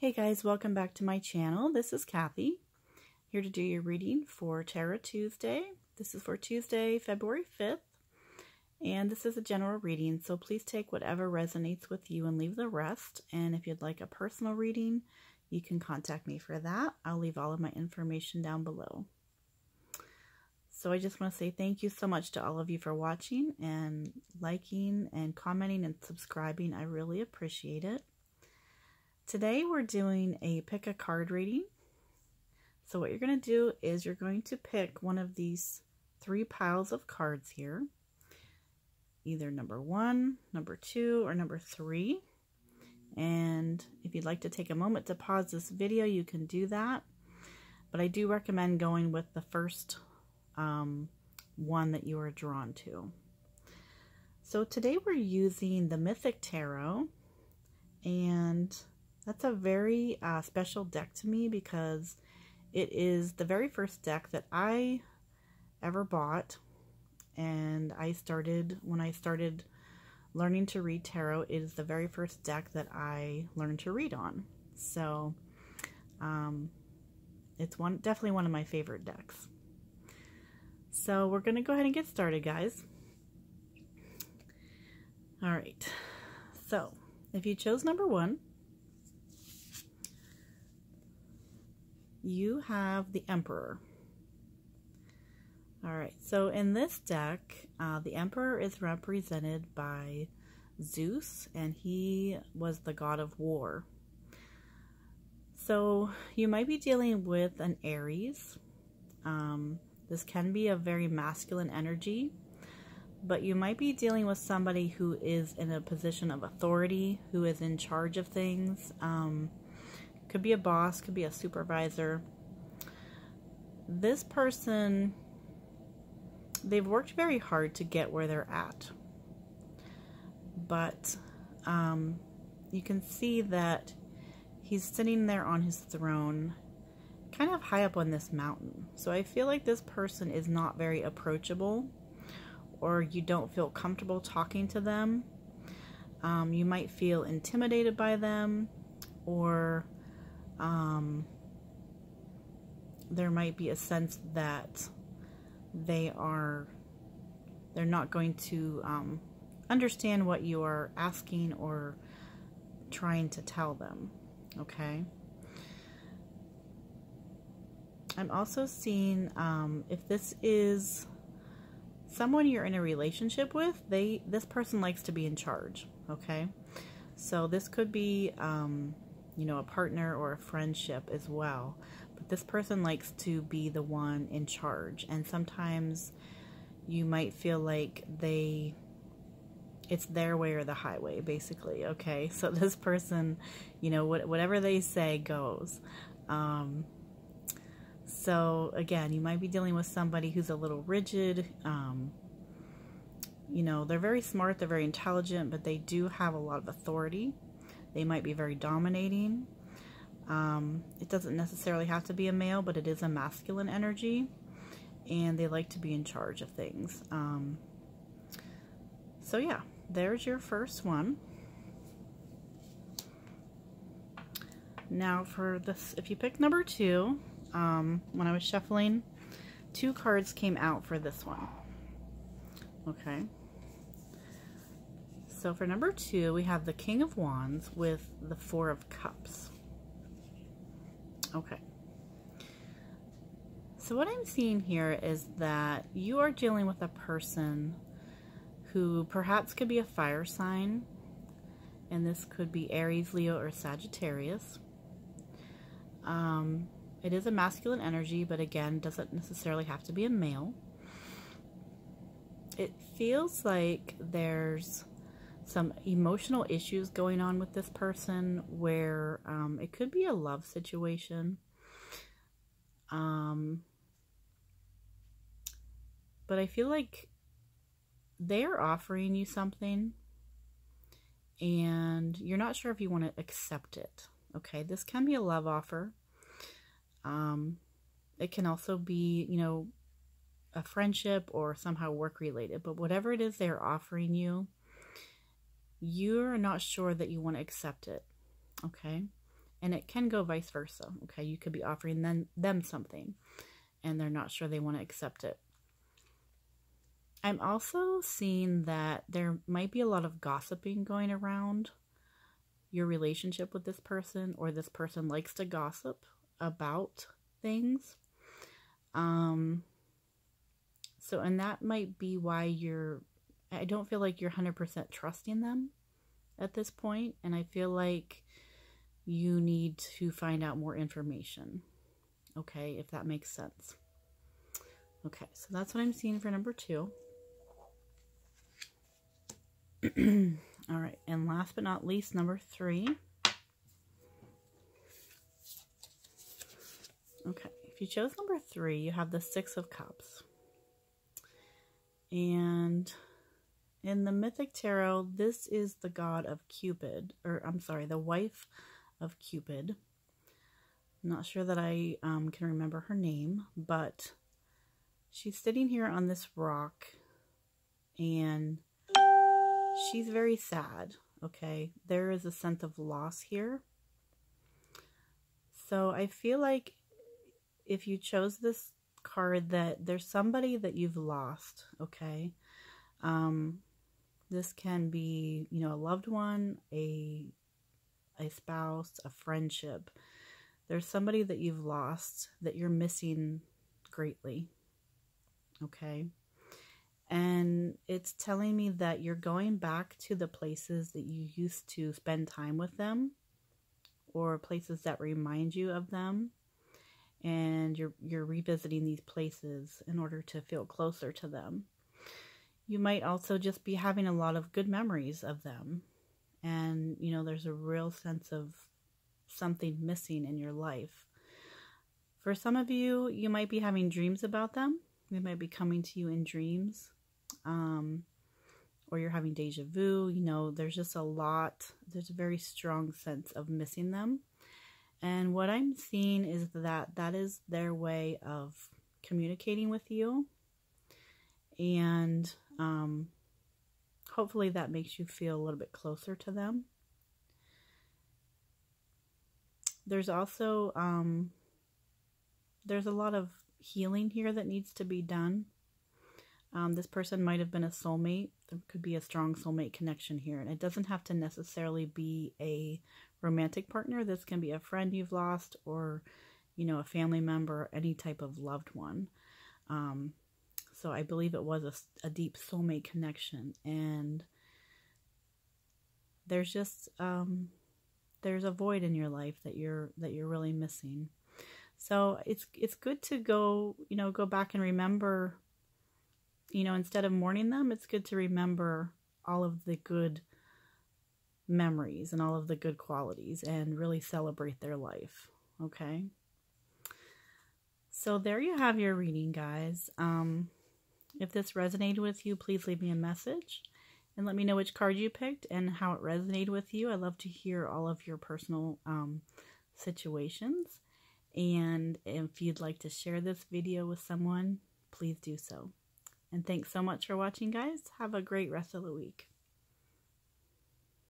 Hey guys, welcome back to my channel. This is Kathy, here to do your reading for Tarot Tuesday. This is for Tuesday, February 5th, and this is a general reading, so please take whatever resonates with you and leave the rest. And if you'd like a personal reading, you can contact me for that. I'll leave all of my information down below. So I just want to say thank you so much to all of you for watching and liking and commenting and subscribing. I really appreciate it. Today we're doing a pick a card reading. So what you're going to do is you're going to pick one of these three piles of cards here. Either number 1, number 2, or number 3. And if you'd like to take a moment to pause this video, you can do that. But I do recommend going with the first one that you are drawn to. So today we're using the Mythic Tarot, and that's a very special deck to me because it is the very first deck that I ever bought, and when I started learning to read tarot, it is the very first deck that I learned to read on. So it's definitely one of my favorite decks. So we're going to go ahead and get started, guys. All right. So if you chose number 1, you have the Emperor. All right, so in this deck, the Emperor is represented by Zeus, and he was the god of war. So you might be dealing with an Aries. This can be a very masculine energy, but you might be dealing with somebody who is in a position of authority, who is in charge of things. Could be a boss, could be a supervisor. This person, they've worked very hard to get where they're at. But you can see that he's sitting there on his throne, kind of high up on this mountain. So I feel like this person is not very approachable, or you don't feel comfortable talking to them. You might feel intimidated by them, or there might be a sense that they're not going to understand what you are asking or trying to tell them. Okay. I'm also seeing if this is someone you're in a relationship with, this person likes to be in charge. Okay. So this could be you know, a partner or a friendship as well. But this person likes to be the one in charge. And sometimes you might feel like it's their way or the highway, basically. Okay, so this person, you know, whatever they say goes. So again, you might be dealing with somebody who's a little rigid. You know, they're very smart, they're very intelligent, but they do have a lot of authority. They might be very dominating. It doesn't necessarily have to be a male, but it is a masculine energy, and they like to be in charge of things. So yeah, there's your first one. Now for this, if you pick number 2, when I was shuffling, 2 cards came out for this one. Okay. So for number 2, we have the King of Wands with the 4 of Cups. Okay. So what I'm seeing here is that you are dealing with a person who perhaps could be a fire sign, and this could be Aries, Leo, or Sagittarius. It is a masculine energy, but again, doesn't necessarily have to be a male. It feels like there's some emotional issues going on with this person where it could be a love situation. But I feel like they're offering you something and you're not sure if you want to accept it. Okay, this can be a love offer. It can also be, you know, a friendship or somehow work related, but whatever it is they're offering you, you're not sure that you want to accept it. Okay, And it can go vice versa, okay? You could be offering them something, and they're not sure they want to accept it. I'm also seeing that there might be a lot of gossiping going around your relationship with this person, or this person likes to gossip about things. So, and that might be why I don't feel like you're 100% trusting them at this point, and I feel like you need to find out more information, okay, if that makes sense. Okay, so that's what I'm seeing for number 2. All right, and last but not least, number 3. Okay, if you chose number 3, you have the 6 of Cups. And in the Mythic Tarot, this is the god of Cupid, or I'm sorry, the wife of Cupid. I'm not sure that I can remember her name, but she's sitting here on this rock, and she's very sad, okay? There is a sense of loss here. So I feel like if you chose this card, that there's somebody that you've lost, okay? This can be, you know, a loved one, a spouse, a friendship. There's somebody that you've lost that you're missing greatly, okay? And it's telling me that you're going back to the places that you used to spend time with them, or places that remind you of them, and you're revisiting these places in order to feel closer to them. You might also just be having a lot of good memories of them, and you know, there's a real sense of something missing in your life. For some of you, you might be having dreams about them. They might be coming to you in dreams, or you're having deja vu. You know, there's just there's a very strong sense of missing them. And what I'm seeing is that is their way of communicating with you. And hopefully that makes you feel a little bit closer to them. There's also, there's a lot of healing here that needs to be done. This person might have been a soulmate. There could be a strong soulmate connection here. And it doesn't have to necessarily be a romantic partner. This can be a friend you've lost, or, you know, a family member, any type of loved one. So I believe it was a deep soulmate connection. And there's just, there's a void in your life that you're really missing. So it's good to go back and remember, you know, instead of mourning them, it's good to remember all of the good memories and all of the good qualities and really celebrate their life, okay? So there you have your reading, guys. If this resonated with you, please leave me a message and let me know which card you picked and how it resonated with you. I love to hear all of your personal situations. And if you'd like to share this video with someone, please do so. And thanks so much for watching, guys. Have a great rest of the week.